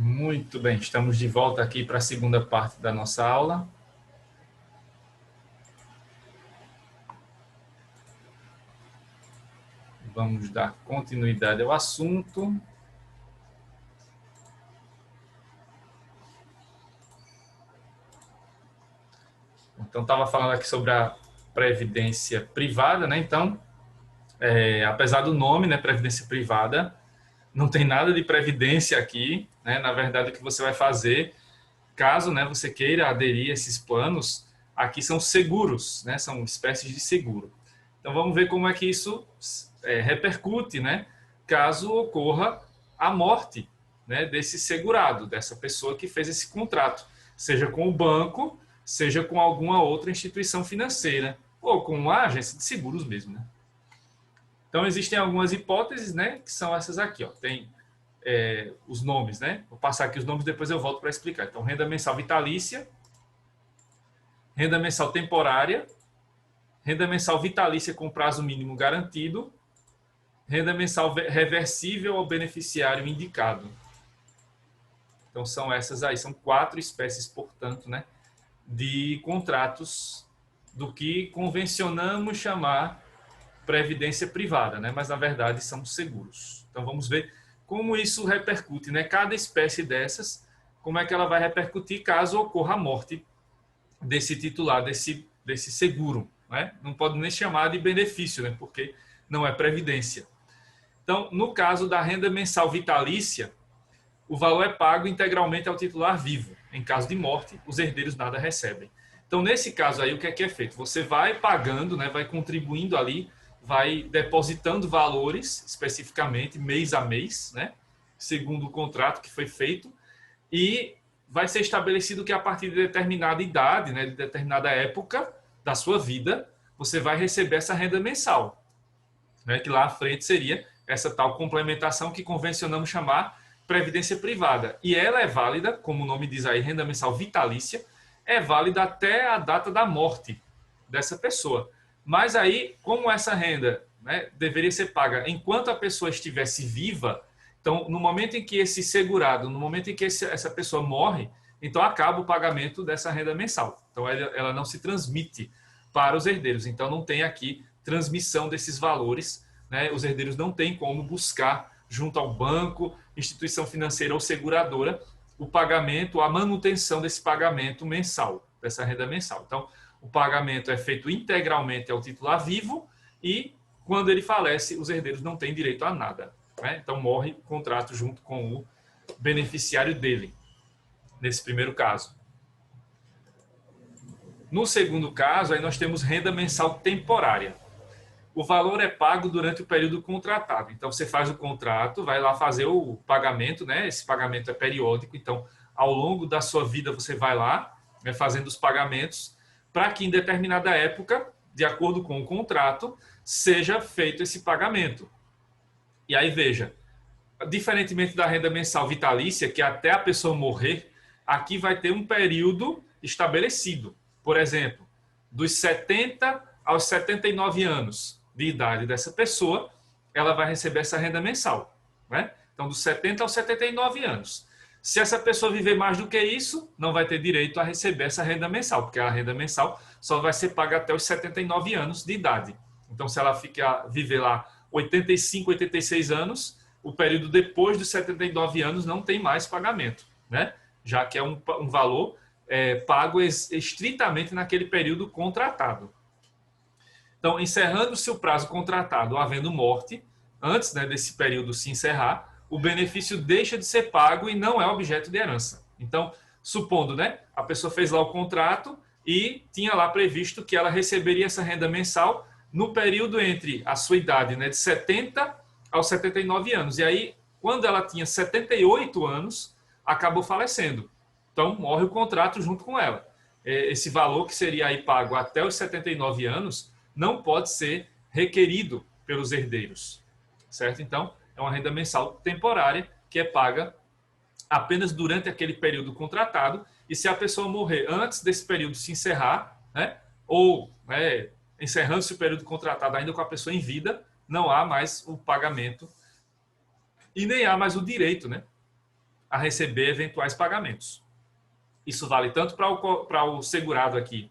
Muito bem, estamos de volta aqui para a segunda parte da nossa aula. Vamos dar continuidade ao assunto. Então, estava falando aqui sobre a previdência privada, né? Então, apesar do nome, né, previdência privada, não tem nada de previdência aqui, né? Na verdade, o que você vai fazer, caso, né, você queira aderir a esses planos, aqui são seguros, né? São espécies de seguro. Então, vamos ver como é que isso repercute, né? Caso ocorra a morte, né, desse segurado, dessa pessoa que fez esse contrato, seja com o banco, seja com alguma outra instituição financeira, ou com uma agência de seguros mesmo, né? Então, existem algumas hipóteses, né, que são essas aqui, ó. Tem os nomes, né? Vou passar aqui os nomes, depois eu volto para explicar. Então, renda mensal vitalícia, renda mensal temporária, renda mensal vitalícia com prazo mínimo garantido, renda mensal reversível ao beneficiário indicado. Então, são essas aí, são 4 espécies, portanto, né, de contratos do que convencionamos chamar previdência privada, né, mas na verdade são seguros. Então, vamos ver como isso repercute, né, cada espécie dessas, como é que ela vai repercutir caso ocorra a morte desse titular, desse seguro, né? Não pode nem chamar de benefício, né, porque não é previdência. Então, no caso da renda mensal vitalícia, o valor é pago integralmente ao titular vivo. Em caso de morte, os herdeiros nada recebem. Então, nesse caso aí, o que é feito? Você vai pagando, né, vai contribuindo ali, vai depositando valores, especificamente, mês a mês, né, segundo o contrato que foi feito, e vai ser estabelecido que a partir de determinada idade, né, de determinada época da sua vida, você vai receber essa renda mensal, né, que lá à frente seria essa tal complementação que convencionamos chamar previdência privada. E ela é válida, como o nome diz aí, renda mensal vitalícia, é válida até a data da morte dessa pessoa. Mas aí, como essa renda, né, deveria ser paga enquanto a pessoa estivesse viva, então, no momento em que esse segurado, no momento em que essa pessoa morre, então acaba o pagamento dessa renda mensal. Então, ela não se transmite para os herdeiros. Então, não tem aqui transmissão desses valores, né? Os herdeiros não têm como buscar junto ao banco, instituição financeira ou seguradora, o pagamento, a manutenção desse pagamento mensal, dessa renda mensal. Então, o pagamento é feito integralmente ao titular vivo e, quando ele falece, os herdeiros não têm direito a nada, né? Então, morre o contrato junto com o beneficiário dele, nesse primeiro caso. No segundo caso, aí nós temos renda mensal temporária. O valor é pago durante o período contratado. Então, você faz o contrato, vai lá fazer o pagamento, né? Esse pagamento é periódico. Então, ao longo da sua vida, você vai lá, né, fazendo os pagamentos, para que em determinada época, de acordo com o contrato, seja feito esse pagamento. E aí, veja, diferentemente da renda mensal vitalícia, que até a pessoa morrer, aqui vai ter um período estabelecido. Por exemplo, dos 70 aos 79 anos de idade dessa pessoa, ela vai receber essa renda mensal, né? Então, dos 70 aos 79 anos. Se essa pessoa viver mais do que isso, não vai ter direito a receber essa renda mensal, porque a renda mensal só vai ser paga até os 79 anos de idade. Então, se ela viver lá 85, 86 anos, o período depois dos 79 anos não tem mais pagamento, né? Já que é um valor pago estritamente naquele período contratado. Então, encerrando-se o prazo contratado, havendo morte, antes, né, desse período se encerrar, o benefício deixa de ser pago e não é objeto de herança. Então, supondo, né, a pessoa fez lá o contrato e tinha lá previsto que ela receberia essa renda mensal no período entre a sua idade, né, de 70 aos 79 anos. E aí, quando ela tinha 78 anos, acabou falecendo. Então, morre o contrato junto com ela. Esse valor que seria aí pago até os 79 anos não pode ser requerido pelos herdeiros, certo? Então, é uma renda mensal temporária que é paga apenas durante aquele período contratado, e se a pessoa morrer antes desse período se encerrar, né, ou encerrando-se o período contratado ainda com a pessoa em vida, não há mais o pagamento e nem há mais o direito, né, a receber eventuais pagamentos. Isso vale tanto para o segurado aqui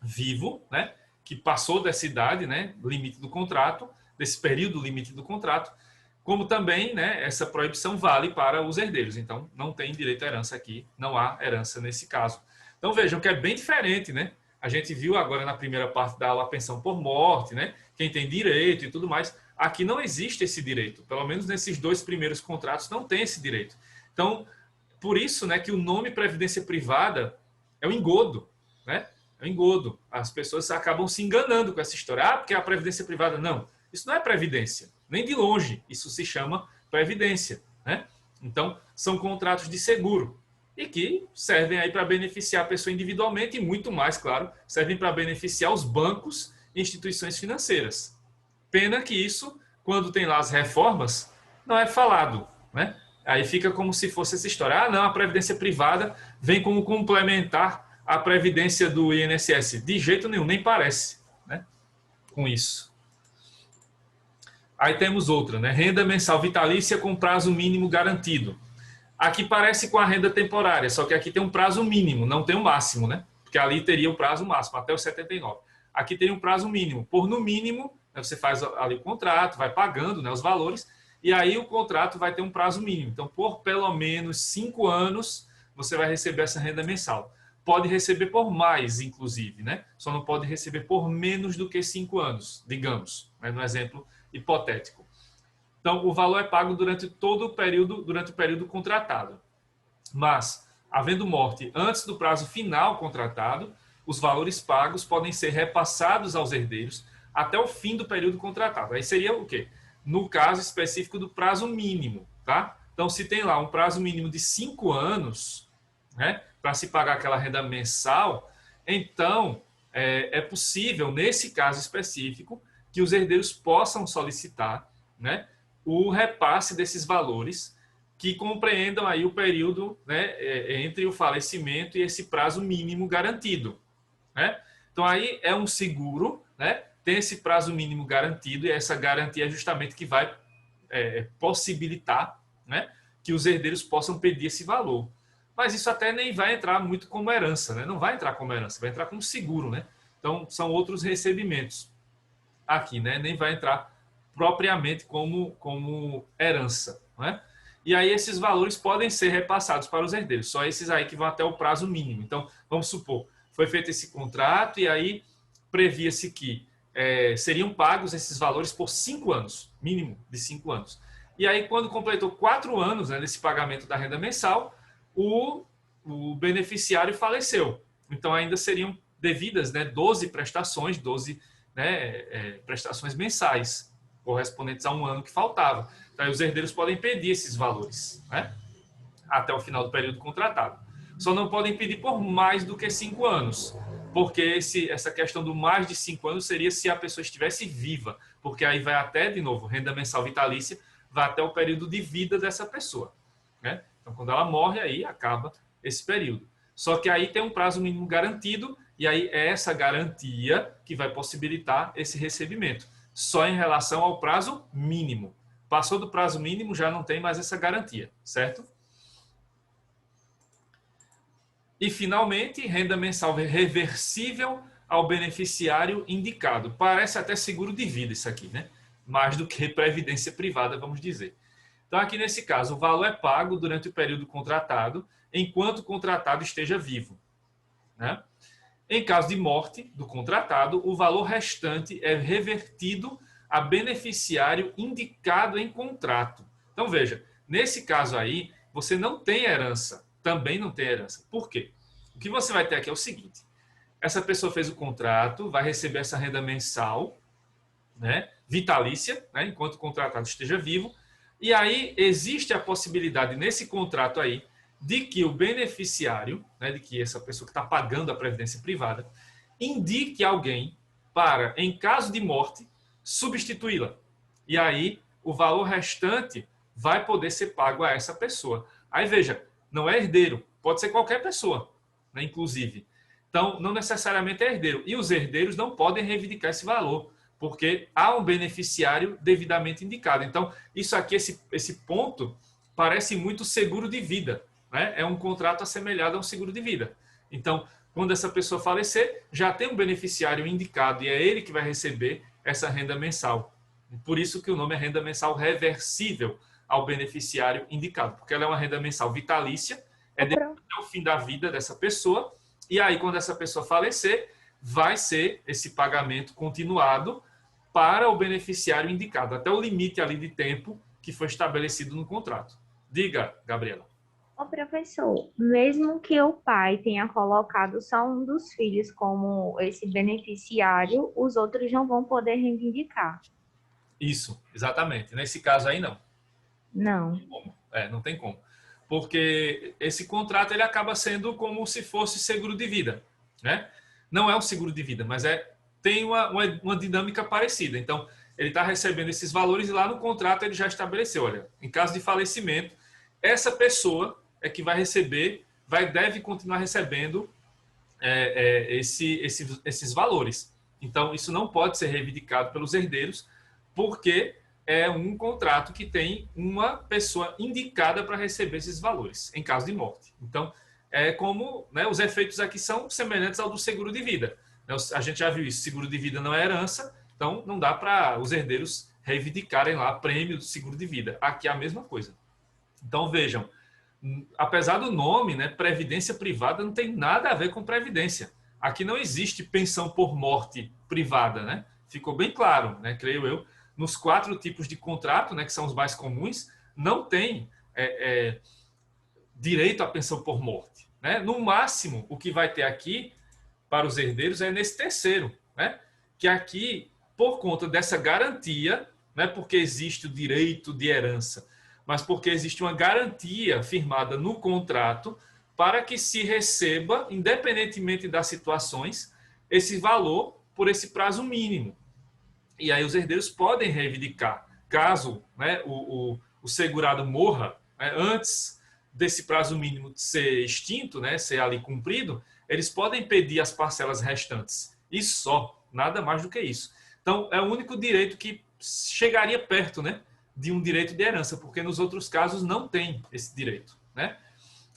vivo, né, que passou dessa idade, né, limite do contrato, desse período limite do contrato, como também, né, essa proibição vale para os herdeiros. Então, não tem direito à herança aqui, não há herança nesse caso. Então, vejam que é bem diferente, né? A gente viu agora na primeira parte da aula a pensão por morte, né? Quem tem direito e tudo mais. Aqui não existe esse direito. Pelo menos nesses 2 primeiros contratos não tem esse direito. Então, por isso, né, que o nome previdência privada é o engodo, né? É o engodo. As pessoas acabam se enganando com essa história. Ah, porque a previdência privada. Não, isso não é previdência. Nem de longe. Isso se chama previdência, né? Então, são contratos de seguro e que servem aí para beneficiar a pessoa individualmente e muito mais, claro, servem para beneficiar os bancos e instituições financeiras. Pena que isso, quando tem lá as reformas, não é falado, né? Aí fica como se fosse essa história. Ah, não, a previdência privada vem como complementar a previdência do INSS. De jeito nenhum, nem parece, né? Com isso. Aí temos outra, né? Renda mensal vitalícia com prazo mínimo garantido. Aqui parece com a renda temporária, só que aqui tem um prazo mínimo, não tem um máximo, né? Porque ali teria o prazo máximo, até os 79. Aqui tem um prazo mínimo. Por no mínimo, né, você faz ali o contrato, vai pagando, né, os valores, e aí o contrato vai ter um prazo mínimo. Então, por pelo menos 5 anos, você vai receber essa renda mensal. Pode receber por mais, inclusive, né? Só não pode receber por menos do que 5 anos, digamos, né, no exemplo hipotético. Então, o valor é pago durante todo o período contratado. Mas, havendo morte antes do prazo final contratado, os valores pagos podem ser repassados aos herdeiros até o fim do período contratado. Aí seria o quê? No caso específico do prazo mínimo, tá? Então, se tem lá um prazo mínimo de 5 anos, né, para se pagar aquela renda mensal, então é possível, nesse caso específico, que os herdeiros possam solicitar, né, o repasse desses valores que compreendam aí o período, né, entre o falecimento e esse prazo mínimo garantido, né? Então aí é um seguro, né? Tem esse prazo mínimo garantido e essa garantia é justamente que vai possibilitar, né, que os herdeiros possam pedir esse valor. Mas isso até nem vai entrar muito como herança, né? Não vai entrar como herança, vai entrar como seguro, né? Então são outros recebimentos aqui, né? Nem vai entrar propriamente como herança, né? E aí esses valores podem ser repassados para os herdeiros, só esses aí que vão até o prazo mínimo. Então, vamos supor, foi feito esse contrato e aí previa-se que seriam pagos esses valores por 5 anos, mínimo de 5 anos. E aí, quando completou 4 anos, né, desse pagamento da renda mensal, o beneficiário faleceu. Então, ainda seriam devidas, né, 12 prestações, 12, né, prestações mensais, correspondentes a um ano que faltava. Então, os herdeiros podem pedir esses valores, né, até o final do período contratado. Só não podem pedir por mais do que 5 anos, porque essa questão do mais de 5 anos seria se a pessoa estivesse viva, porque aí vai até, de novo, renda mensal vitalícia, vai até o período de vida dessa pessoa, né? Então, quando ela morre, aí acaba esse período. Só que aí tem um prazo mínimo garantido, e aí é essa garantia que vai possibilitar esse recebimento só em relação ao prazo mínimo. Passou do prazo mínimo, já não tem mais essa garantia, certo? E, finalmente, renda mensal reversível ao beneficiário indicado. Parece até seguro de vida isso aqui, né? Mais do que previdência privada, vamos dizer. Então, aqui nesse caso, o valor é pago durante o período contratado, enquanto o contratado esteja vivo, né? Em caso de morte do contratado, o valor restante é revertido a beneficiário indicado em contrato. Então, veja, nesse caso aí, você não tem herança, também não tem herança. Por quê? O que você vai ter aqui é o seguinte: essa pessoa fez o contrato, vai receber essa renda mensal, né, vitalícia, né, enquanto o contratado esteja vivo, e aí existe a possibilidade nesse contrato aí de que o beneficiário, né, de que essa pessoa que está pagando a previdência privada, indique alguém para, em caso de morte, substituí-la. E aí o valor restante vai poder ser pago a essa pessoa. Aí veja, não é herdeiro, pode ser qualquer pessoa, né, inclusive. Então, não necessariamente é herdeiro. E os herdeiros não podem reivindicar esse valor, porque há um beneficiário devidamente indicado. Então, isso aqui, esse ponto, parece muito seguro de vida, né? É um contrato assemelhado a um seguro de vida. Então, quando essa pessoa falecer, já tem um beneficiário indicado e é ele que vai receber essa renda mensal. Por isso que o nome é renda mensal reversível ao beneficiário indicado, porque ela é uma renda mensal vitalícia, é até o fim da vida dessa pessoa, e aí quando essa pessoa falecer, vai ser esse pagamento continuado para o beneficiário indicado, até o limite ali de tempo que foi estabelecido no contrato. Diga, Gabriela. Ô, professor, mesmo que o pai tenha colocado só um dos filhos como esse beneficiário, os outros não vão poder reivindicar. Isso, exatamente. Nesse caso aí, não. Não. Não tem como. Porque esse contrato ele acaba sendo como se fosse seguro de vida, né? Não é um seguro de vida, mas tem uma dinâmica parecida. Então, ele está recebendo esses valores e lá no contrato ele já estabeleceu, olha, em caso de falecimento, essa pessoa é que vai receber, deve continuar recebendo esses valores. Então, isso não pode ser reivindicado pelos herdeiros, porque é um contrato que tem uma pessoa indicada para receber esses valores, em caso de morte. Então, é como, né, os efeitos aqui são semelhantes ao do seguro de vida. A gente já viu isso, seguro de vida não é herança, então não dá para os herdeiros reivindicarem lá prêmio do seguro de vida. Aqui é a mesma coisa. Então, vejam, apesar do nome, né, previdência privada não tem nada a ver com previdência. Aqui não existe pensão por morte privada, né? Ficou bem claro, né, creio eu, nos 4 tipos de contrato, né, que são os mais comuns, não tem direito à pensão por morte, né? No máximo, o que vai ter aqui para os herdeiros é nesse terceiro, né? Que aqui, por conta dessa garantia, não é porque existe o direito de herança, mas porque existe uma garantia firmada no contrato para que se receba, independentemente das situações, esse valor por esse prazo mínimo. E aí os herdeiros podem reivindicar. Caso, né, o segurado morra, né, antes desse prazo mínimo ser extinto, né, ser ali cumprido, eles podem pedir as parcelas restantes. E só, nada mais do que isso. Então, é o único direito que chegaria perto, né, de um direito de herança, porque nos outros casos não tem esse direito, né?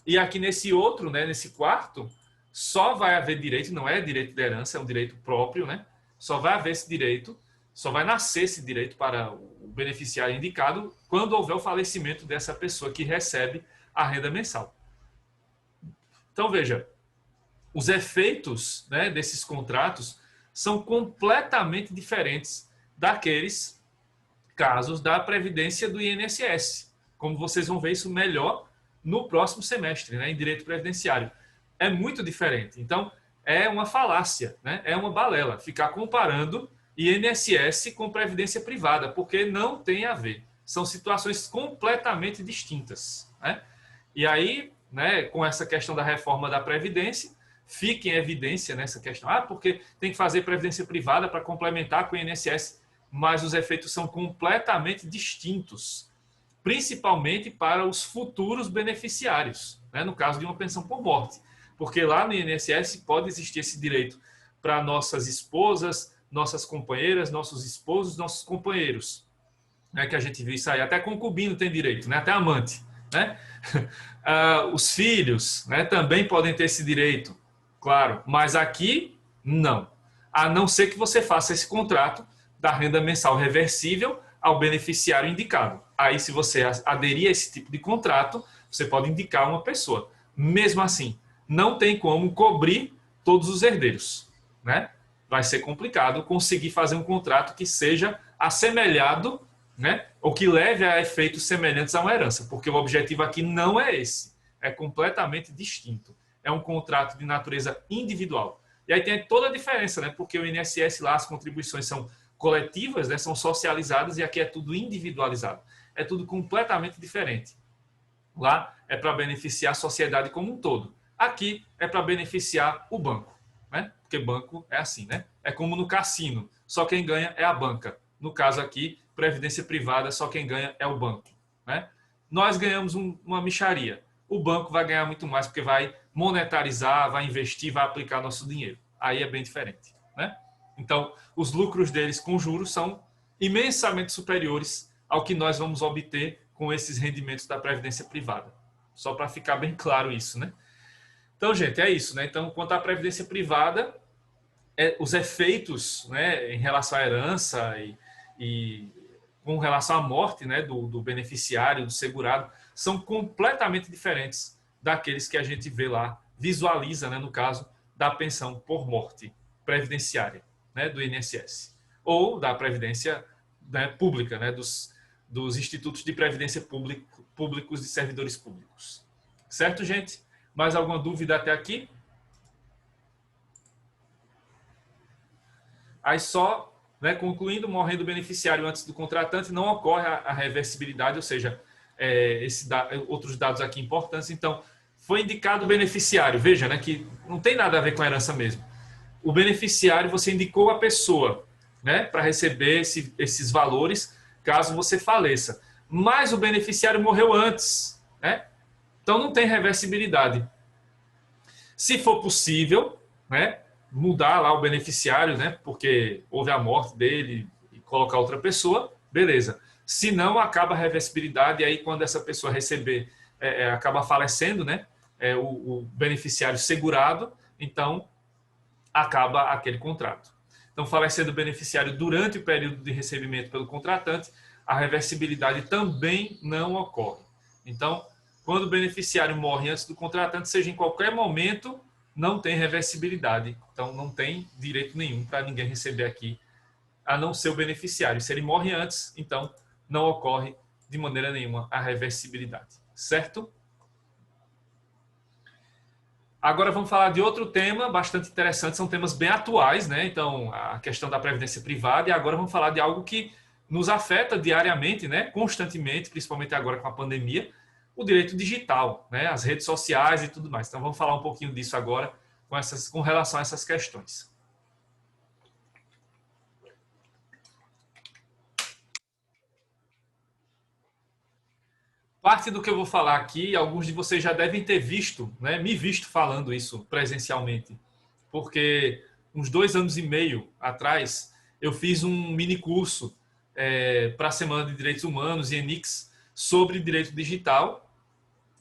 E aqui nesse outro, né, nesse quarto, só vai haver direito, não é direito de herança, é um direito próprio, né? Só vai haver esse direito, só vai nascer esse direito para o beneficiário indicado quando houver o falecimento dessa pessoa que recebe a renda mensal. Então, veja, os efeitos, né, desses contratos são completamente diferentes daqueles casos da Previdência do INSS. Como vocês vão ver isso melhor no próximo semestre, né, em Direito Previdenciário. É muito diferente. Então, é uma falácia, né, é uma balela ficar comparando INSS com Previdência Privada, porque não tem a ver. São situações completamente distintas, né? E aí, né, com essa questão da reforma da Previdência, fica em evidência nessa questão. Porque tem que fazer Previdência Privada para complementar com o INSS, mas os efeitos são completamente distintos, principalmente para os futuros beneficiários, né, no caso de uma pensão por morte. Porque lá no INSS pode existir esse direito para nossas esposas, nossas companheiras, nossos esposos, nossos companheiros, né, que a gente viu isso aí. Até concubino tem direito, né, até amante, né? Os filhos, né, também podem ter esse direito, claro, mas aqui não. A não ser que você faça esse contrato da renda mensal reversível ao beneficiário indicado. Aí, se você aderir a esse tipo de contrato, você pode indicar uma pessoa. Mesmo assim, não tem como cobrir todos os herdeiros, né? Vai ser complicado conseguir fazer um contrato que seja assemelhado, né, ou que leve a efeitos semelhantes a uma herança, porque o objetivo aqui não é esse, é completamente distinto. É um contrato de natureza individual. E aí tem toda a diferença, né, porque o INSS lá as contribuições são coletivas, né, são socializadas, e aqui é tudo individualizado. É tudo completamente diferente. Lá é para beneficiar a sociedade como um todo. Aqui é para beneficiar o banco, né? Porque banco é assim, né? É como no cassino, só quem ganha é a banca. No caso aqui, previdência privada, só quem ganha é o banco, né? Nós ganhamos uma mixaria. O banco vai ganhar muito mais porque vai monetarizar, vai investir, vai aplicar nosso dinheiro. Aí é bem diferente, né? Então, os lucros deles com juros são imensamente superiores ao que nós vamos obter com esses rendimentos da previdência privada. Só para ficar bem claro isso, né? Então, gente, é isso, né? Então, quanto à previdência privada, os efeitos, né, em relação à herança e com relação à morte, né, do beneficiário, do segurado, são completamente diferentes daqueles que a gente vê lá, visualiza, né, no caso da pensão por morte previdenciária, né, do INSS, ou da previdência, né, pública, né, dos institutos de previdência públicos de servidores públicos. Certo, gente? Mais alguma dúvida até aqui? Aí só, né, concluindo, morrendo o beneficiário antes do contratante, não ocorre a reversibilidade, ou seja, outros dados aqui importantes. Então, foi indicado o beneficiário, veja, né, que não tem nada a ver com a herança mesmo. O beneficiário, você indicou a pessoa, né, para receber esses valores, caso você faleça. Mas o beneficiário morreu antes, né? Então não tem reversibilidade. Se for possível, né, mudar lá o beneficiário, né, porque houve a morte dele e colocar outra pessoa, beleza. Se não, acaba a reversibilidade e aí quando essa pessoa receber, acaba falecendo, né, o beneficiário segurado, então acaba aquele contrato. Então, falecendo o beneficiário durante o período de recebimento pelo contratante, a reversibilidade também não ocorre. Então, quando o beneficiário morre antes do contratante, seja em qualquer momento, não tem reversibilidade. Então, não tem direito nenhum para ninguém receber aqui, a não ser o beneficiário. Se ele morre antes, então, não ocorre de maneira nenhuma a reversibilidade. Certo? Agora vamos falar de outro tema bastante interessante, são temas bem atuais, né? Então, a questão da previdência privada, e agora vamos falar de algo que nos afeta diariamente, né? Constantemente, principalmente agora com a pandemia, o direito digital, né? As redes sociais e tudo mais. Então, vamos falar um pouquinho disso agora com relação a essas questões. Parte do que eu vou falar aqui, alguns de vocês já devem ter visto, né, me visto falando isso presencialmente, porque uns 2 anos e meio atrás eu fiz um mini curso para a Semana de Direitos Humanos e ENICS sobre direito digital,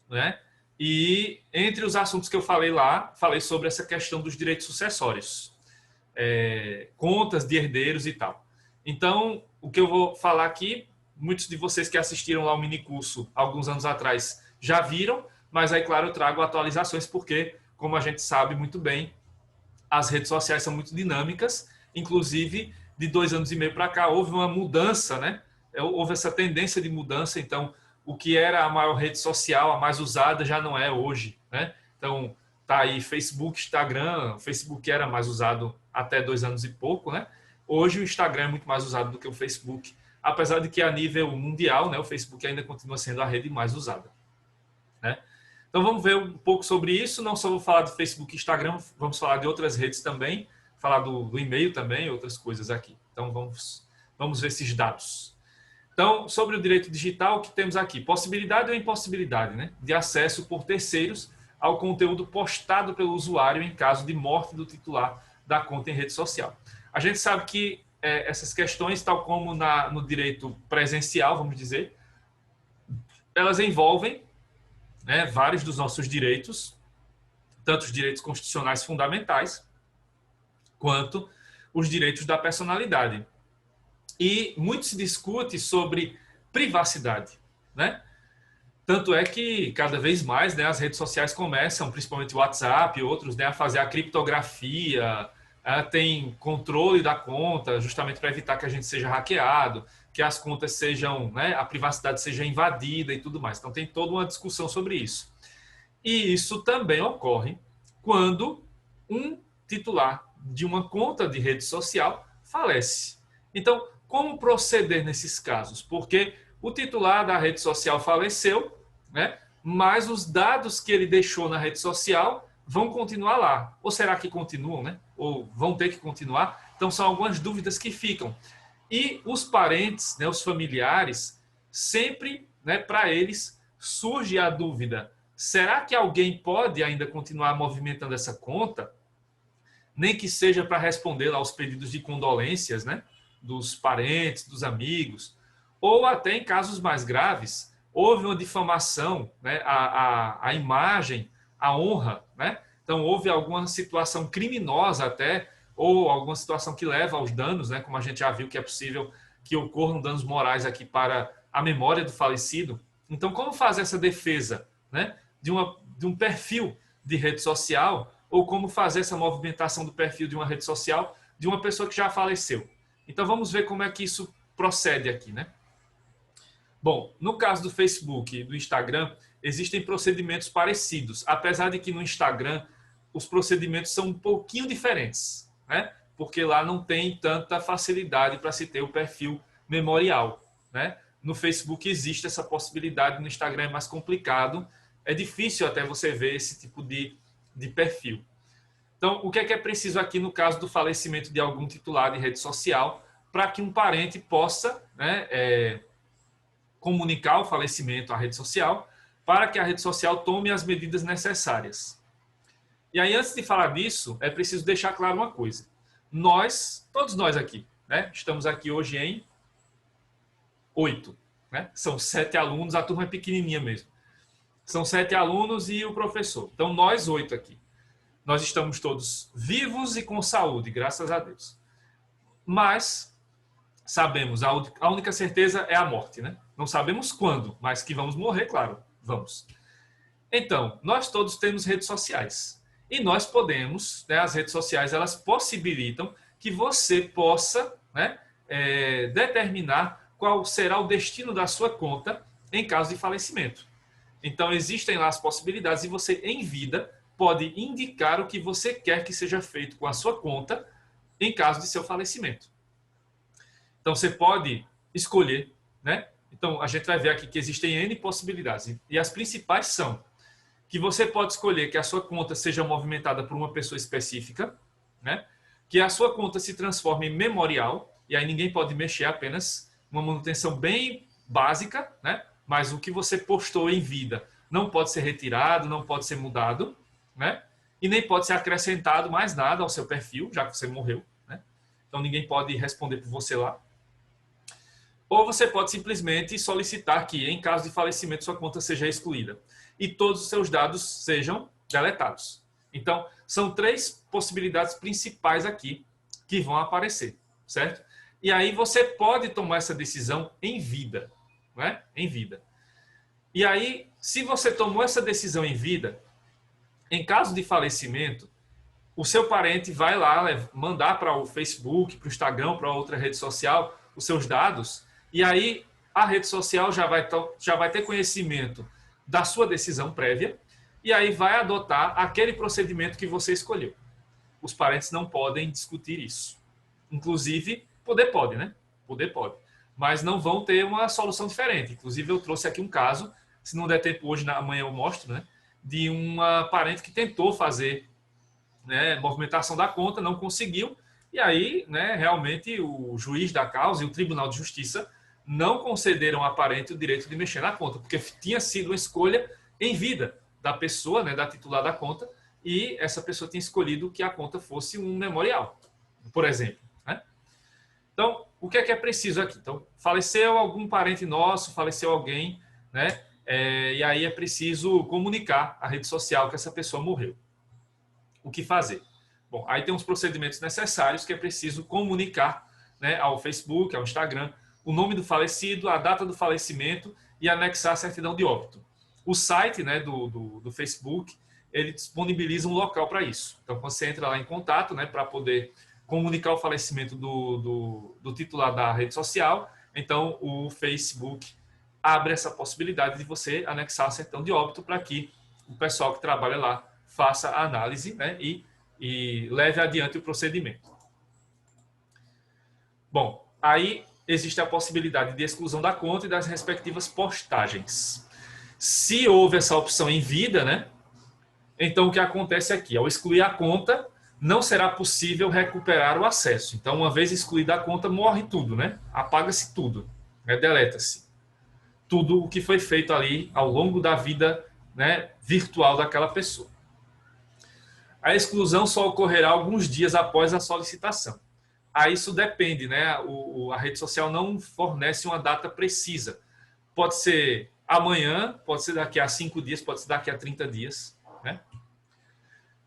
né? E entre os assuntos que eu falei lá, falei sobre essa questão dos direitos sucessórios, contas de herdeiros e tal. Então, o que eu vou falar aqui, muitos de vocês que assistiram lá o minicurso alguns anos atrás já viram, mas aí, claro, eu trago atualizações porque, como a gente sabe muito bem, as redes sociais são muito dinâmicas, inclusive de 2 anos e meio para cá houve uma mudança, né? Houve essa tendência de mudança, então o que era a maior rede social, a mais usada, já não é hoje, né? Então tá aí Facebook, Instagram, o Facebook era mais usado até 2 anos e pouco, né? Hoje o Instagram é muito mais usado do que o Facebook, apesar de que a nível mundial, né, o Facebook ainda continua sendo a rede mais usada, né? Então vamos ver um pouco sobre isso, não só vou falar do Facebook e Instagram, vamos falar de outras redes também, falar do e-mail também, outras coisas aqui. Então vamos ver esses dados. Então, sobre o direito digital, o que temos aqui? Possibilidade ou impossibilidade, né, de acesso por terceiros ao conteúdo postado pelo usuário em caso de morte do titular da conta em rede social. A gente sabe que essas questões, tal como no direito presencial, vamos dizer, elas envolvem, né, vários dos nossos direitos, tanto os direitos constitucionais fundamentais, quanto os direitos da personalidade. E muito se discute sobre privacidade, né? Tanto é que cada vez mais, né, as redes sociais começam, principalmente o WhatsApp e outros, né, a fazer a criptografia, tem controle da conta, justamente para evitar que a gente seja hackeado, que as contas sejam, né, a privacidade seja invadida e tudo mais. Então tem toda uma discussão sobre isso. E isso também ocorre quando um titular de uma conta de rede social falece. Então, como proceder nesses casos? Porque o titular da rede social faleceu, né? Mas os dados que ele deixou na rede social vão continuar lá. Ou será que continuam, né? Ou vão ter que continuar? Então, são algumas dúvidas que ficam. E os parentes, né, os familiares, sempre, né, para eles, surge a dúvida: será que alguém pode ainda continuar movimentando essa conta? Nem que seja para responder aos pedidos de condolências, né, dos parentes, dos amigos, ou até em casos mais graves, houve uma difamação, né, a imagem, a honra, né? Então, houve alguma situação criminosa até, ou alguma situação que leva aos danos, né? Como a gente já viu que é possível que ocorram danos morais aqui para a memória do falecido. Então, como fazer essa defesa, né, de um perfil de rede social, ou como fazer essa movimentação do perfil de uma rede social de uma pessoa que já faleceu? Então, vamos ver como é que isso procede aqui, né? Bom, no caso do Facebook e do Instagram, existem procedimentos parecidos, apesar de que no Instagram os procedimentos são um pouquinho diferentes, né? Porque lá não tem tanta facilidade para se ter o perfil memorial, né? No Facebook existe essa possibilidade, no Instagram é mais complicado, é difícil até você ver esse tipo de perfil. Então, o que é preciso aqui no caso do falecimento de algum titular de rede social para que um parente possa, né, comunicar o falecimento à rede social para que a rede social tome as medidas necessárias. E aí, antes de falar disso, é preciso deixar claro uma coisa. Nós, todos nós aqui, né, estamos aqui hoje em 8, né? São 7 alunos, a turma é pequenininha mesmo. São 7 alunos e o professor. Então, nós 8 aqui. Nós estamos todos vivos e com saúde, graças a Deus. Mas sabemos, a única certeza é a morte, né? Não sabemos quando, mas que vamos morrer, claro, vamos. Então, nós todos temos redes sociais. E nós podemos, né, as redes sociais, elas possibilitam que você possa, né, determinar qual será o destino da sua conta em caso de falecimento. Então, existem lá as possibilidades e você, em vida, pode indicar o que você quer que seja feito com a sua conta em caso de seu falecimento. Então, você pode escolher, né? Então, a gente vai ver aqui que existem N possibilidades. E as principais são que você pode escolher que a sua conta seja movimentada por uma pessoa específica, né? Que a sua conta se transforme em memorial, e aí ninguém pode mexer, apenas uma manutenção bem básica, né? Mas o que você postou em vida não pode ser retirado, não pode ser mudado, né? E nem pode ser acrescentado mais nada ao seu perfil, já que você morreu, né? Então ninguém pode responder por você lá. Ou você pode simplesmente solicitar que, em caso de falecimento, sua conta seja excluída e todos os seus dados sejam deletados. Então, são 3 possibilidades principais aqui que vão aparecer, certo? E aí você pode tomar essa decisão em vida, né? Em vida. E aí, se você tomou essa decisão em vida, em caso de falecimento, o seu parente vai lá mandar para o Facebook, para o Instagram, para outra rede social, os seus dados, e aí a rede social já vai ter conhecimento da sua decisão prévia, e aí vai adotar aquele procedimento que você escolheu. Os parentes não podem discutir isso. Inclusive, poder pode, né? Poder pode. Mas não vão ter uma solução diferente. Inclusive, eu trouxe aqui um caso, se não der tempo hoje, amanhã eu mostro, né? De uma parente que tentou fazer, né, movimentação da conta, não conseguiu, e aí, né, realmente o juiz da causa e o Tribunal de Justiça não concederam ao parente o direito de mexer na conta, porque tinha sido uma escolha em vida da pessoa, né, da titular da conta, e essa pessoa tinha escolhido que a conta fosse um memorial, por exemplo, né? Então, o que é preciso aqui? Então, faleceu algum parente nosso, faleceu alguém, né? E aí é preciso comunicar à rede social que essa pessoa morreu. O que fazer? Bom, aí tem uns procedimentos necessários que é preciso comunicar, né, ao Facebook, ao Instagram, o nome do falecido, a data do falecimento e anexar a certidão de óbito. O site, né, do Facebook, ele disponibiliza um local para isso. Então, quando você entra lá em contato, né, para poder comunicar o falecimento do titular da rede social, então o Facebook abre essa possibilidade de você anexar a certidão de óbito para que o pessoal que trabalha lá faça a análise, né, e leve adiante o procedimento. Bom, aí existe a possibilidade de exclusão da conta e das respectivas postagens. Se houve essa opção em vida, né, então o que acontece aqui? Ao excluir a conta, não será possível recuperar o acesso. Então, uma vez excluída a conta, morre tudo, né? Apaga-se tudo, né? Deleta-se tudo o que foi feito ali ao longo da vida, né, virtual daquela pessoa. A exclusão só ocorrerá alguns dias após a solicitação. Aí isso depende, né? A rede social não fornece uma data precisa. Pode ser amanhã, pode ser daqui a 5 dias, pode ser daqui a 30 dias, né?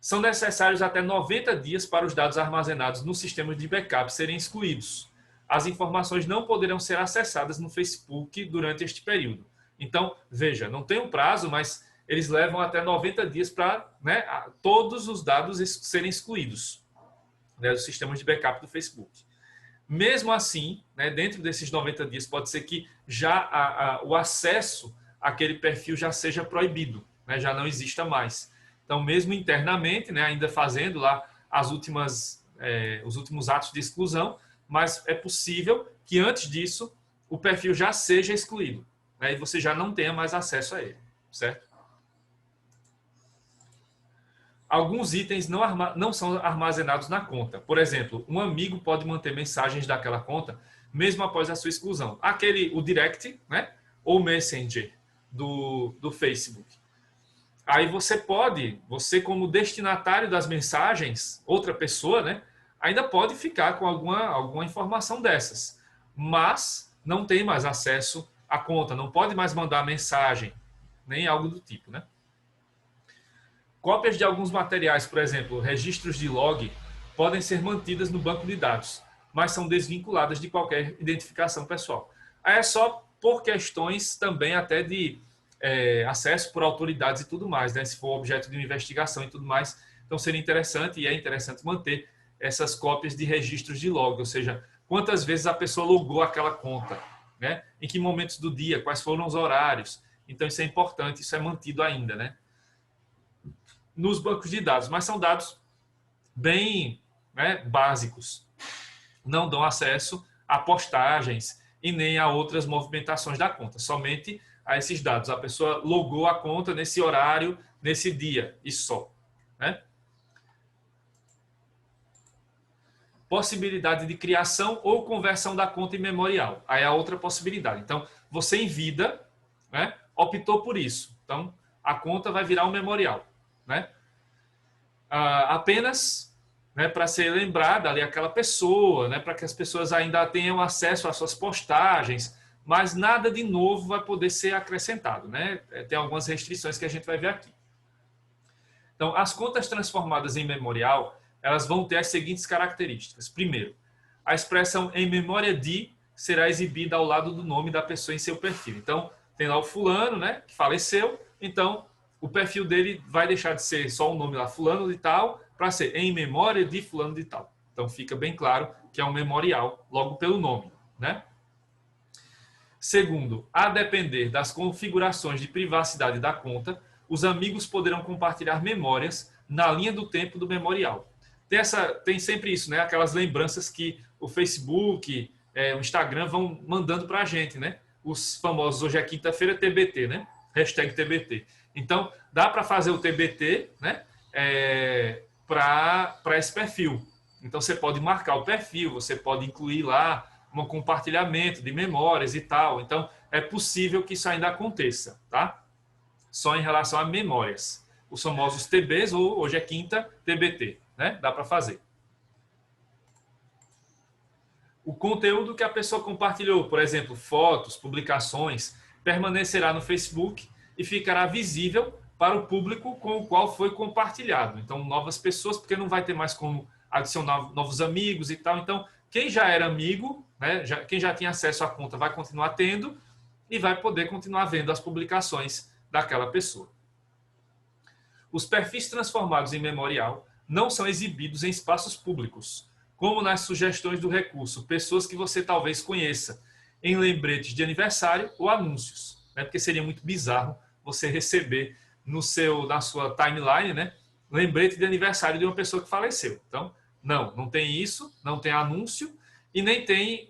São necessários até 90 dias para os dados armazenados no sistema de backup serem excluídos. As informações não poderão ser acessadas no Facebook durante este período. Então, veja, não tem um prazo, mas eles levam até 90 dias para, né, todos os dados serem excluídos, né, dos sistemas de backup do Facebook. Mesmo assim, né, dentro desses 90 dias, pode ser que já o acesso àquele perfil já seja proibido, né, já não exista mais. Então, mesmo internamente, né, ainda fazendo lá os últimos atos de exclusão, mas é possível que antes disso o perfil já seja excluído, né, e você já não tenha mais acesso a ele, certo? Alguns itens não são armazenados na conta. Por exemplo, um amigo pode manter mensagens daquela conta mesmo após a sua exclusão. O direct, né, ou messenger do Facebook. Aí você como destinatário das mensagens, outra pessoa, né, ainda pode ficar com alguma informação dessas, mas não tem mais acesso à conta, não pode mais mandar mensagem, nem algo do tipo, né? Cópias de alguns materiais, por exemplo, registros de log, podem ser mantidas no banco de dados, mas são desvinculadas de qualquer identificação pessoal. Aí é só por questões também até de acesso por autoridades e tudo mais, né? Se for objeto de uma investigação e tudo mais. Então seria interessante, e é interessante manter essas cópias de registros de log, ou seja, quantas vezes a pessoa logou aquela conta, né? Em que momentos do dia, quais foram os horários. Então isso é importante, isso é mantido ainda, né, nos bancos de dados, mas são dados bem, né, básicos. Não dão acesso a postagens e nem a outras movimentações da conta, somente a esses dados. A pessoa logou a conta nesse horário, nesse dia, e só, né? Possibilidade de criação ou conversão da conta em memorial. Aí é a outra possibilidade. Então, você em vida, né, optou por isso. Então, a conta vai virar um memorial, né? Apenas, né, para ser lembrada ali aquela pessoa, né, para que as pessoas ainda tenham acesso às suas postagens, mas nada de novo vai poder ser acrescentado, né? Tem algumas restrições que a gente vai ver aqui. Então, as contas transformadas em memorial, elas vão ter as seguintes características. Primeiro, a expressão em memória de será exibida ao lado do nome da pessoa em seu perfil. Então, tem lá o fulano, né, que faleceu, então o perfil dele vai deixar de ser só o nome lá, fulano de tal, para ser em memória de fulano de tal. Então, fica bem claro que é um memorial, logo pelo nome, né? Segundo, a depender das configurações de privacidade da conta, os amigos poderão compartilhar memórias na linha do tempo do memorial. Tem sempre isso, né? Aquelas lembranças que o Facebook, o Instagram vão mandando para a gente, né? Os famosos, hoje é quinta-feira, TBT, né? Hashtag TBT. Então, dá para fazer o TBT, né? Para esse perfil. Então, você pode marcar o perfil, você pode incluir lá um compartilhamento de memórias e tal. Então, é possível que isso ainda aconteça, tá? Só em relação a memórias. Os famosos TBs, ou hoje é quinta, TBT, né? Dá para fazer. O conteúdo que a pessoa compartilhou, por exemplo, fotos, publicações, permanecerá no Facebook e ficará visível para o público com o qual foi compartilhado. Então, novas pessoas, porque não vai ter mais como adicionar novos amigos e tal. Então, quem já era amigo, né, quem já tinha acesso à conta vai continuar tendo e vai poder continuar vendo as publicações daquela pessoa. Os perfis transformados em memorial não são exibidos em espaços públicos, como nas sugestões do recurso, pessoas que você talvez conheça, em lembretes de aniversário ou anúncios, né, porque seria muito bizarro você receber na sua timeline, né, lembrete de aniversário de uma pessoa que faleceu. Então, não tem isso, não tem anúncio e nem tem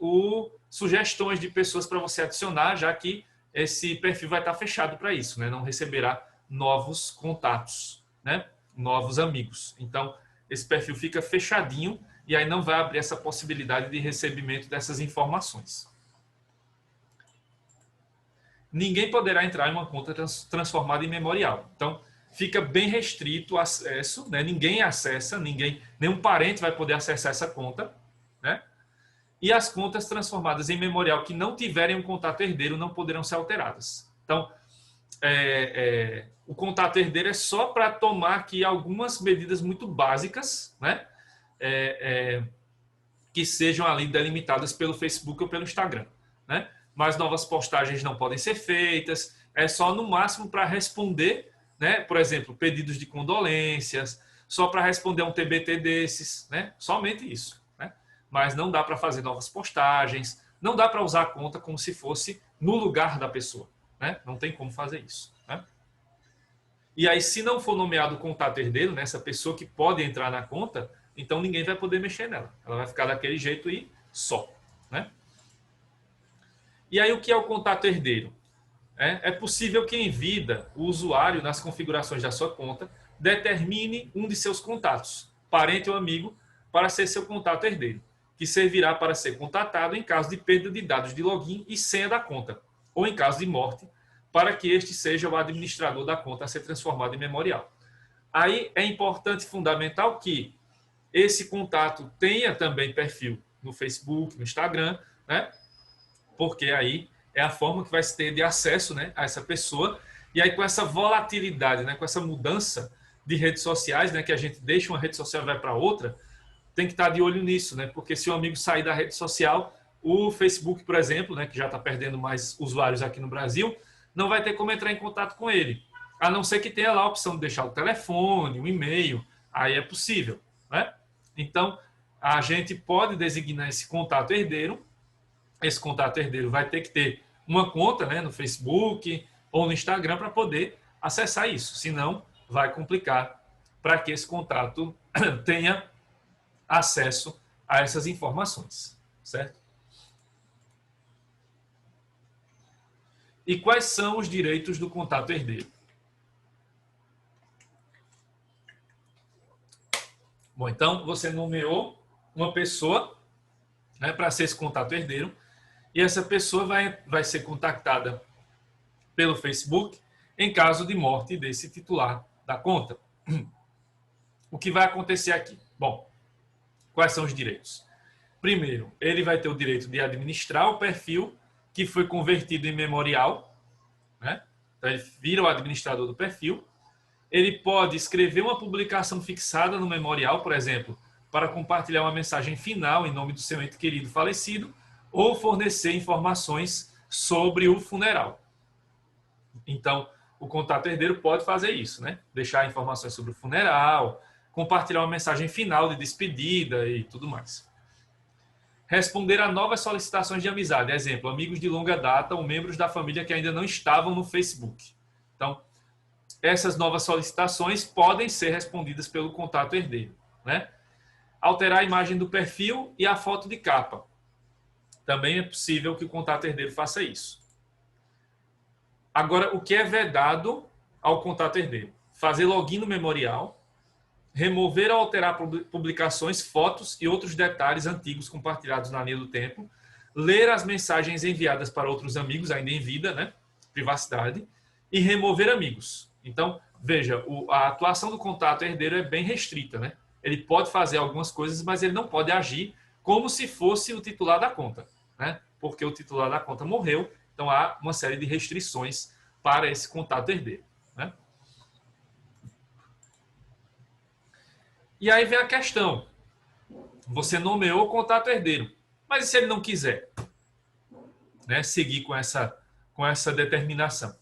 sugestões de pessoas para você adicionar, já que esse perfil vai estar fechado para isso, né? Não receberá novos contatos, né? Novos amigos. Então, esse perfil fica fechadinho e aí não vai abrir essa possibilidade de recebimento dessas informações. Ninguém poderá entrar em uma conta transformada em memorial. Então, fica bem restrito o acesso, né? Ninguém acessa, nenhum parente vai poder acessar essa conta, né? E as contas transformadas em memorial que não tiverem um contato herdeiro não poderão ser alteradas. Então, o contato herdeiro é só para tomar aqui algumas medidas muito básicas, né? Que sejam ali delimitadas pelo Facebook ou pelo Instagram, né? Mas novas postagens não podem ser feitas, é só no máximo para responder, né? Por exemplo, pedidos de condolências, só para responder a um TBT desses, né? Somente isso, né? Mas não dá para fazer novas postagens, não dá para usar a conta como se fosse no lugar da pessoa, né? Não tem como fazer isso, né? E aí, se não for nomeado o contato herdeiro, né, essa pessoa que pode entrar na conta, então ninguém vai poder mexer nela. Ela vai ficar daquele jeito e só, né? E aí, o que é o contato herdeiro? É possível que em vida o usuário, nas configurações da sua conta, determine um de seus contatos, parente ou amigo, para ser seu contato herdeiro, que servirá para ser contatado em caso de perda de dados de login e senha da conta, ou em caso de morte, para que este seja o administrador da conta a ser transformado em memorial. Aí é importante e fundamental que esse contato tenha também perfil no Facebook, no Instagram, né? Porque aí é a forma que vai se ter de acesso, né, a essa pessoa. E aí com essa volatilidade, né, com essa mudança de redes sociais, né, que a gente deixa uma rede social e vai para outra, tem que estar de olho nisso, né? Porque se o amigo sair da rede social, o Facebook, por exemplo, né, que já está perdendo mais usuários aqui no Brasil, não vai ter como entrar em contato com ele. A não ser que tenha lá a opção de deixar o telefone, o e-mail, aí é possível, né? Então, a gente pode designar esse contato herdeiro. Esse contato herdeiro vai ter que ter uma conta, né, no Facebook ou no Instagram para poder acessar isso. Senão, vai complicar para que esse contato tenha acesso a essas informações, certo? E quais são os direitos do contato herdeiro? Bom, então você nomeou uma pessoa, né, para ser esse contato herdeiro, e essa pessoa vai ser contactada pelo Facebook em caso de morte desse titular da conta. O que vai acontecer aqui? Bom, quais são os direitos? Primeiro, ele vai ter o direito de administrar o perfil que foi convertido em memorial, né? Então ele vira o administrador do perfil. Ele pode escrever uma publicação fixada no memorial, por exemplo, para compartilhar uma mensagem final em nome do seu ente querido falecido, ou fornecer informações sobre o funeral. Então, o contato herdeiro pode fazer isso, né? Deixar informações sobre o funeral, compartilhar uma mensagem final de despedida e tudo mais. Responder a novas solicitações de amizade. Exemplo, amigos de longa data ou membros da família que ainda não estavam no Facebook. Então, essas novas solicitações podem ser respondidas pelo contato herdeiro, né? Alterar a imagem do perfil e a foto de capa. Também é possível que o contato herdeiro faça isso. Agora, o que é vedado ao contato herdeiro? Fazer login no memorial, remover ou alterar publicações, fotos e outros detalhes antigos compartilhados na linha do tempo, ler as mensagens enviadas para outros amigos, ainda em vida, né? Privacidade, e remover amigos. Então, veja, a atuação do contato herdeiro é bem restrita, né? Ele pode fazer algumas coisas, mas ele não pode agir como se fosse o titular da conta, né? Porque o titular da conta morreu, então há uma série de restrições para esse contato herdeiro, né? E aí vem a questão. Você nomeou o contato herdeiro, mas e se ele não quiser, né, seguir com essa determinação?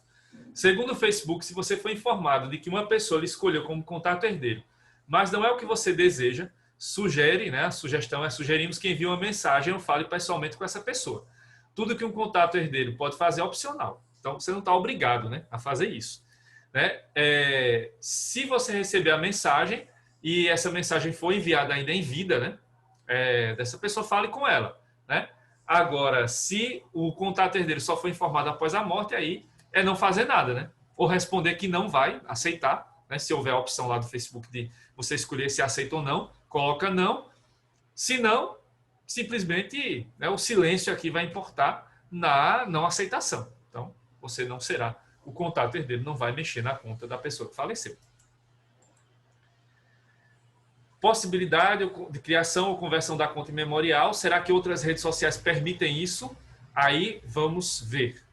Segundo o Facebook, se você foi informado de que uma pessoa lhe escolheu como contato herdeiro, mas não é o que você deseja, sugere, né, a sugestão é sugerimos que envie uma mensagem ou fale pessoalmente com essa pessoa. Tudo que um contato herdeiro pode fazer é opcional. Então, você não está obrigado, né, a fazer isso, né? Se você receber a mensagem e essa mensagem foi enviada ainda em vida, né, dessa pessoa, fale com ela, né? Agora, se o contato herdeiro só foi informado após a morte, aí é não fazer nada, né? Ou responder que não vai aceitar, né? Se houver a opção lá do Facebook de você escolher se aceita ou não, coloca não. Se não, simplesmente, né, o silêncio aqui vai importar na não aceitação. Então, você não será o contato herdeiro, não vai mexer na conta da pessoa que faleceu. Possibilidade de criação ou conversão da conta em memorial. Será que outras redes sociais permitem isso? Aí vamos ver.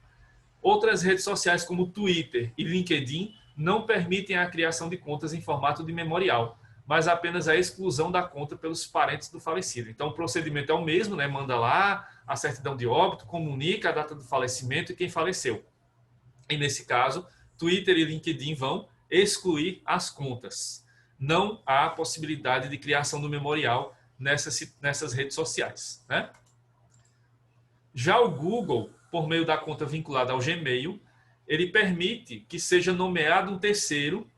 Outras redes sociais como Twitter e LinkedIn não permitem a criação de contas em formato de memorial, mas apenas a exclusão da conta pelos parentes do falecido. Então, o procedimento é o mesmo, né? Manda lá a certidão de óbito, comunica a data do falecimento e quem faleceu. E nesse caso, Twitter e LinkedIn vão excluir as contas. Não há possibilidade de criação do memorial nessas redes sociais, né? Já o Google, por meio da conta vinculada ao Gmail, ele permite que seja nomeado um terceiro,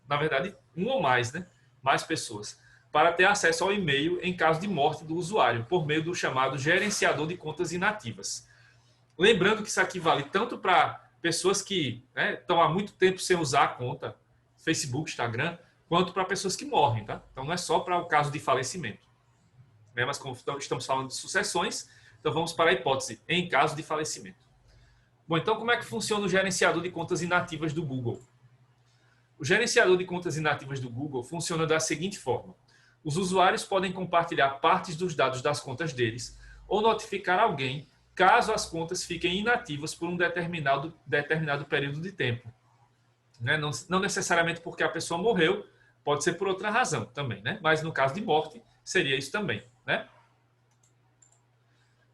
na verdade, um ou mais, né? Mais pessoas, para ter acesso ao e-mail em caso de morte do usuário, por meio do chamado gerenciador de contas inativas. Lembrando que isso aqui vale tanto para pessoas que estão há muito tempo sem usar a conta, Facebook, Instagram, quanto para pessoas que morrem, tá? Então não é só para o caso de falecimento. Mas como estamos falando de sucessões, então vamos para a hipótese em caso de falecimento. Bom, então como é que funciona o gerenciador de contas inativas do Google? O gerenciador de contas inativas do Google funciona da seguinte forma. Os usuários podem compartilhar partes dos dados das contas deles ou notificar alguém caso as contas fiquem inativas por um determinado período de tempo. Não necessariamente porque a pessoa morreu, pode ser por outra razão também, né? Mas no caso de morte, seria isso também, né?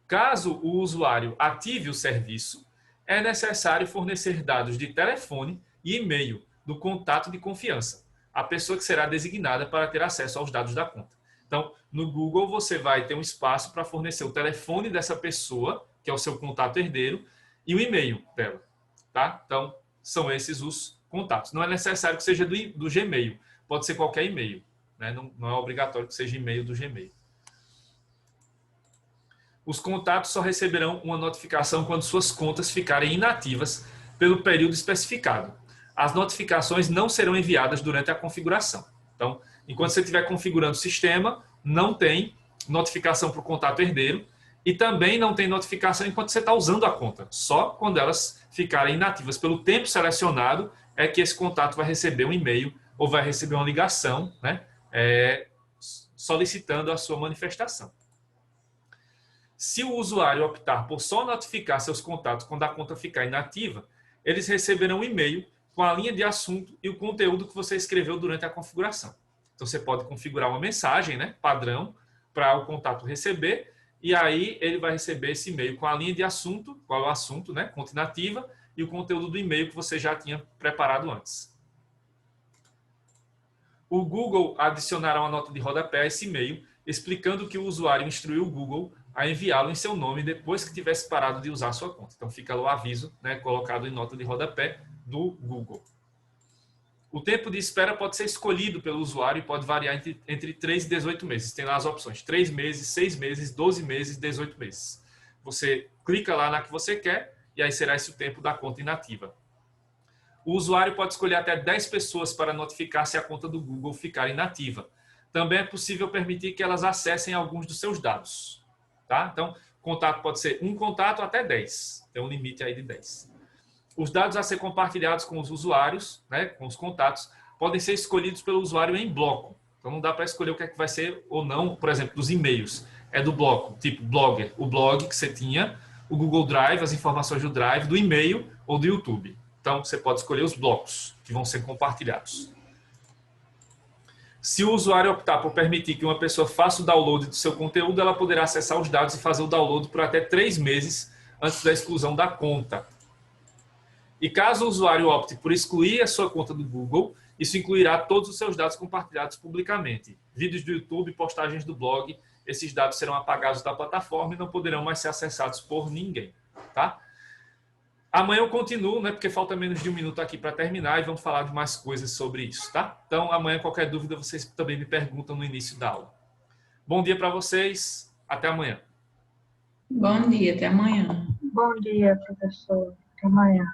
Caso o usuário ative o serviço, é necessário fornecer dados de telefone e e-mail do contato de confiança, a pessoa que será designada para ter acesso aos dados da conta. Então, no Google, você vai ter um espaço para fornecer o telefone dessa pessoa, que é o seu contato herdeiro, e o e-mail dela. Tá? Então, são esses os contatos. Não é necessário que seja do Gmail, pode ser qualquer e-mail. Né? Não é obrigatório que seja e-mail do Gmail. Os contatos só receberão uma notificação quando suas contas ficarem inativas pelo período especificado. As notificações não serão enviadas durante a configuração. Então, enquanto você estiver configurando o sistema, não tem notificação para o contato herdeiro e também não tem notificação enquanto você está usando a conta. Só quando elas ficarem inativas pelo tempo selecionado é que esse contato vai receber um e-mail ou vai receber uma ligação, né, solicitando a sua manifestação. Se o usuário optar por só notificar seus contatos quando a conta ficar inativa, eles receberão um e-mail com a linha de assunto e o conteúdo que você escreveu durante a configuração. Então, você pode configurar uma mensagem, né, padrão, para o contato receber, e aí ele vai receber esse e-mail com a linha de assunto, qual é o assunto, né, conta inativa, e o conteúdo do e-mail que você já tinha preparado antes. O Google adicionará uma nota de rodapé a esse e-mail, explicando que o usuário instruiu o Google a enviá-lo em seu nome depois que tivesse parado de usar a sua conta. Então, fica lá o aviso, né, colocado em nota de rodapé do Google. O tempo de espera pode ser escolhido pelo usuário e pode variar entre 3 e 18 meses. Tem lá as opções: 3 meses, 6 meses, 12 meses, 18 meses. Você clica lá na que você quer e aí será esse o tempo da conta inativa. O usuário pode escolher até 10 pessoas para notificar se a conta do Google ficar inativa. Também é possível permitir que elas acessem alguns dos seus dados. Tá? Então, contato pode ser um contato até 10. Tem um limite aí de 10. Os dados a ser compartilhados com os usuários, né, com os contatos, podem ser escolhidos pelo usuário em bloco. Então, não dá para escolher o que é que vai ser ou não, por exemplo, dos e-mails. É do bloco, tipo Blogger, o blog que você tinha, o Google Drive, as informações do Drive, do e-mail ou do YouTube. Então, você pode escolher os blocos que vão ser compartilhados. Se o usuário optar por permitir que uma pessoa faça o download do seu conteúdo, ela poderá acessar os dados e fazer o download por até 3 meses antes da exclusão da conta. E caso o usuário opte por excluir a sua conta do Google, isso incluirá todos os seus dados compartilhados publicamente. Vídeos do YouTube, postagens do blog, esses dados serão apagados da plataforma e não poderão mais ser acessados por ninguém. Tá? Amanhã eu continuo, né, porque falta menos de um minuto aqui para terminar e vamos falar de mais coisas sobre isso. Tá? Então, amanhã, qualquer dúvida, vocês também me perguntam no início da aula. Bom dia para vocês. Até amanhã. Bom dia, até amanhã. Bom dia, professor. Até amanhã.